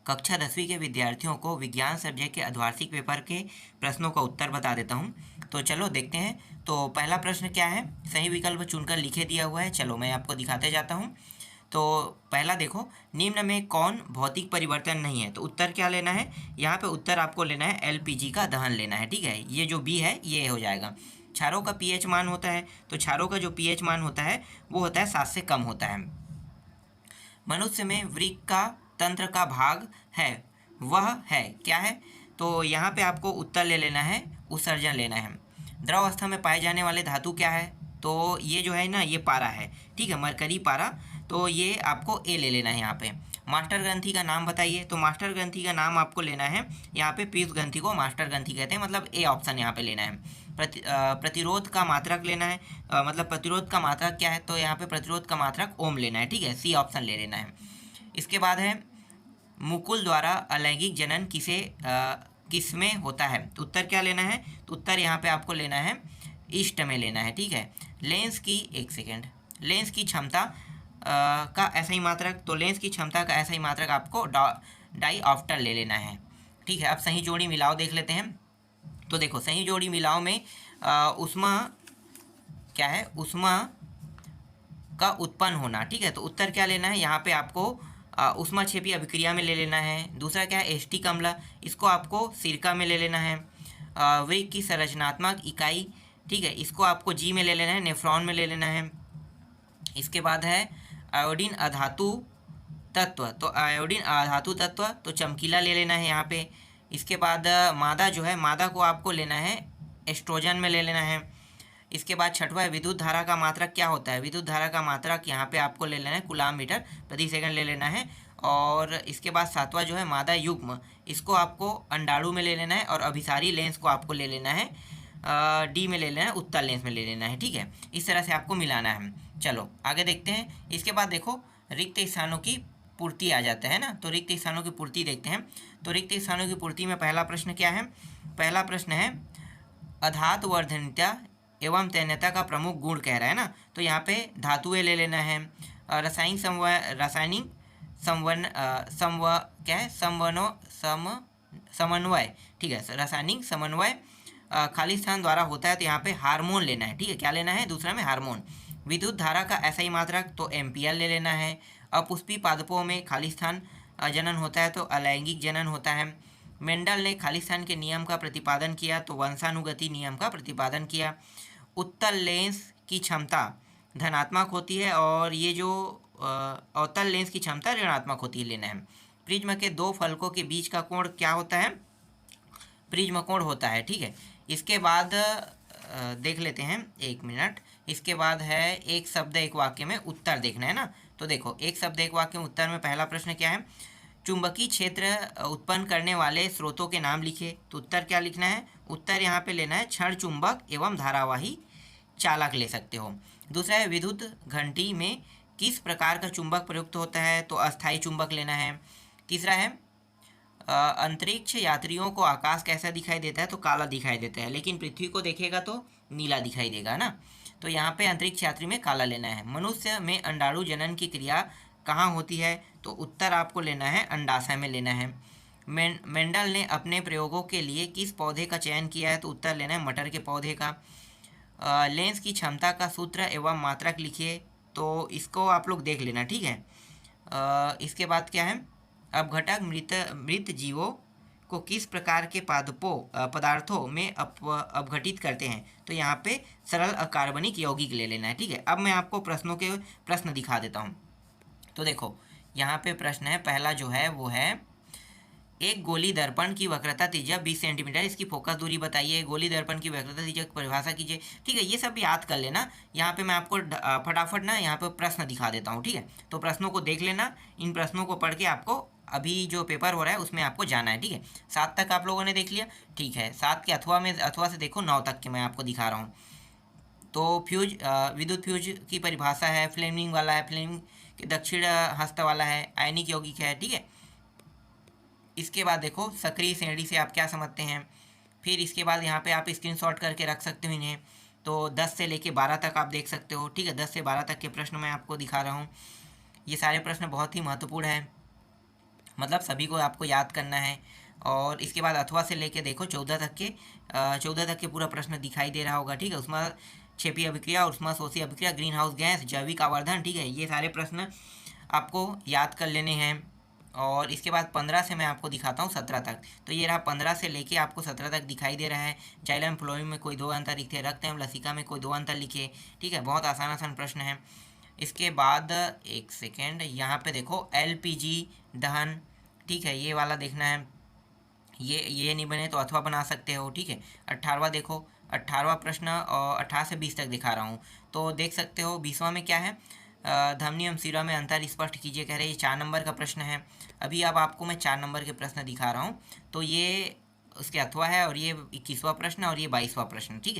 कक्षा 10वीं के विद्यार्थियों को विज्ञान सब्जेक्ट के अर्धवार्षिक पेपर के प्रश्नों का उत्तर बता देता हूँ। तो चलो देखते हैं। तो पहला प्रश्न क्या है, सही विकल्प चुनकर लिखे दिया हुआ है। चलो मैं आपको दिखाते जाता हूँ। तो पहला देखो, निम्न में कौन भौतिक परिवर्तन नहीं है। तो उत्तर क्या लेना है, यहाँ पे उत्तर आपको लेना है एलपीजी का दहन लेना है। ठीक है, ये जो बी है ये हो जाएगा। क्षारों का पीएच मान होता है, तो क्षारों का जो पीएच मान होता है वो होता है 7 से कम होता है। मनुष्य में वृक्क का तंत्र का भाग है, वह है क्या है। तो यहाँ पे आपको उत्तर ले लेना है, उत्सर्जन लेना है। द्रव अवस्था में पाए जाने वाले धातु क्या है। तो ये जो है ना, ये पारा है। ठीक है, मरकरी पारा। तो ये आपको ए ले लेना है यहाँ पे। मास्टर ग्रंथि का नाम बताइए। तो मास्टर ग्रंथि का नाम आपको लेना है यहाँ पे, पीयूष ग्रंथि को मास्टर ग्रंथि कहते हैं, मतलब ए ऑप्शन यहाँ पे लेना है। प्रतिरोध का मात्रक लेना है, मतलब प्रतिरोध का मात्रक क्या है। तो यहाँ पे प्रतिरोध का मात्रक ओम लेना है। ठीक है, सी ऑप्शन ले लेना है। इसके बाद है मुकुल द्वारा अलैंगिक जनन किसमें होता है। तो उत्तर क्या लेना है, तो उत्तर यहाँ पे आपको लेना है ईस्ट में लेना है। ठीक है, लेंस की, एक सेकेंड, लेंस की क्षमता का ऐसा ही मात्रक। तो लेंस की क्षमता का ऐसा ही मात्रक आपको डाईऑप्टर ले लेना है। ठीक है, अब सही जोड़ी मिलाओ देख लेते हैं। तो देखो, सही जोड़ी मिलाओ में उष्मा क्या है, उष्मा का उत्पन्न होना। ठीक है, तो उत्तर क्या लेना है, यहाँ पे आपको ऊष्माक्षेपी अभिक्रिया में ले लेना है। दूसरा क्या है, एस्टिक अम्ल, इसको आपको सिरका में ले लेना है। वृक्क की संरचनात्मक इकाई, ठीक है, इसको आपको जी में ले लेना है, नेफ्रॉन में ले लेना है। इसके बाद है आयोडीन अधातु तत्व। तो आयोडीन अधातु तत्व तो चमकीला ले लेना है यहाँ पे। इसके बाद मादा जो है, मादा को आपको लेना है एस्ट्रोजन में ले लेना है। इसके बाद छठवा है विद्युत धारा का मात्रक क्या होता है। विद्युत धारा का मात्रक यहाँ पे आपको ले लेना है कूलाम मीटर प्रति सेकंड ले लेना है। और इसके बाद सातवां जो है मादा युग्म, इसको आपको अंडाणु में ले लेना है। और अभिसारी लेंस को आपको ले लेना है डी में ले लेना है, उत्तल लेंस में ले लेना है। ठीक है, इस तरह से आपको मिलाना है। चलो आगे देखते हैं। इसके बाद देखो, रिक्त स्थानों की पूर्ति आ जाता है ना। तो रिक्त स्थानों की पूर्ति देखते हैं। तो रिक्त स्थानों की पूर्ति में पहला प्रश्न क्या है, पहला प्रश्न है अधातु वर्धनता एवं तन्यता का प्रमुख गुण कह रहा है ना। तो यहाँ पे धातुएं ले लेना है। रासायनिक समन्वय, ठीक है, रासायनिक समन्वय खाली स्थान द्वारा होता है। तो यहाँ पे हार्मोन लेना है। ठीक है, क्या लेना है, दूसरा में हार्मोन। विद्युत धारा का ऐसा ही मात्रक, तो एम्पियर ले लेना है। अपुष्पी पादपों में खाली स्थान जनन होता है, तो अलैंगिक जनन होता है। मेंडल ने खाली स्थान के नियम का प्रतिपादन किया, तो वंशानुगति नियम का प्रतिपादन किया। उत्तल लेंस की क्षमता धनात्मक होती है, और ये जो अवतल लेंस की क्षमता ऋणात्मक होती है, लेना है। प्रिज्म के दो फलकों के बीच का कोण क्या होता है, प्रिज्म कोण होता है। ठीक है, इसके बाद देख लेते हैं, एक मिनट। इसके बाद है एक शब्द एक वाक्य में उत्तर देखना है ना। तो देखो, एक शब्द एक वाक्य में उत्तर में पहला प्रश्न क्या है, चुंबकीय क्षेत्र उत्पन्न करने वाले स्रोतों के नाम लिखे। तो उत्तर क्या लिखना है, उत्तर यहाँ पे लेना है क्षण चुंबक एवं धारावाही चालक ले सकते हो। दूसरा है विद्युत घंटी में किस प्रकार का चुंबक प्रयुक्त होता है। तो अस्थायी चुंबक लेना है। तीसरा है अंतरिक्ष यात्रियों को आकाश कैसा दिखाई देता है। तो काला दिखाई देता है, लेकिन पृथ्वी को देखेगा तो नीला दिखाई देगा ना। तो यहाँ पे अंतरिक्ष यात्री में काला लेना है। मनुष्य में अंडाणु जनन की क्रिया कहाँ होती है। तो उत्तर आपको लेना है अंडाशय में लेना है। मेंडल ने अपने प्रयोगों के लिए किस पौधे का चयन किया है। तो उत्तर लेना है मटर के पौधे का। लेंस की क्षमता का सूत्र एवं मात्रक लिखिए। तो इसको आप लोग देख लेना। ठीक है, इसके बाद क्या है, अपघटक मृत जीवों को किस प्रकार के पदार्थों में अपघटित करते हैं। तो यहाँ पे सरल अकार्बनिक यौगिक ले लेना है। ठीक है, अब मैं आपको प्रश्न दिखा देता हूँ। तो देखो, यहाँ पे प्रश्न है, पहला जो है वो है एक गोली दर्पण की वक्रता त्रिज्या 20 सेंटीमीटर, इसकी फोकस दूरी बताइए। गोली दर्पण की वक्रता त्रिज्या की परिभाषा कीजिए। ठीक है, ये सब याद कर लेना। यहाँ पे मैं आपको फटाफट ना यहाँ पे प्रश्न दिखा देता हूँ। ठीक है, तो प्रश्नों को देख लेना। इन प्रश्नों को पढ़ के आपको अभी जो पेपर हो रहा है उसमें आपको जाना है। ठीक है, 7 तक आप लोगों ने देख लिया। ठीक है, 7 के अथवा से देखो 9 तक के मैं आपको दिखा रहा हूँ। तो फ्यूज, विद्युत फ्यूज की परिभाषा है, फ्लेमिंग वाला है, फ्लेमिंग के दक्षिण हस्त वाला है, आयनिक यौगिक है। ठीक है, इसके बाद देखो सक्रिय श्रेणी से आप क्या समझते हैं। फिर इसके बाद यहाँ पे आप स्क्रीनशॉट करके रख सकते हो इन्हें। तो 10 से लेके 12 तक आप देख सकते हो। ठीक है, 10 से 12 तक के प्रश्न मैं आपको दिखा रहा हूँ। ये सारे प्रश्न बहुत ही महत्वपूर्ण हैं। मतलब सभी को आपको याद करना है। और इसके बाद अथवा से लेके देखो 14 तक के पूरा प्रश्न दिखाई दे रहा होगा, ठीक है। उसमें क्षेपी अभिक्रिया, उष्माशोषी अभिक्रिया, ग्रीन हाउस गैस, जैविक आवर्धन, ठीक है। ये सारे प्रश्न आपको याद कर लेने हैं। और इसके बाद 15 से मैं आपको दिखाता हूँ 17 तक। तो ये रहा 15 से लेके आपको 17 तक दिखाई दे रहा है। जाइलम फ्लोएम में कोई 2 अंतर लिखे, रक्त एवं लसिका में कोई 2 अंतर लिखे, ठीक है। बहुत आसान आसान प्रश्न है। इसके बाद एक सेकेंड, यहाँ पे देखो एलपीजी दहन, ठीक है, ये वाला देखना है। ये नहीं बने तो अथवा बना सकते हो, ठीक है। 18वां देखो, 18वां प्रश्न और 18 से 20 तक दिखा रहा हूँ। तो देख सकते हो 20वां में क्या है, धमनी एवं सिरा में अंतर स्पष्ट कीजिए कह रहे हैं। ये 4 नंबर का प्रश्न है। अभी अब आपको मैं 4 नंबर के प्रश्न दिखा रहा हूँ। तो ये उसके अथवा है, और ये 21वां प्रश्न और ये 22वां प्रश्न, ठीक है।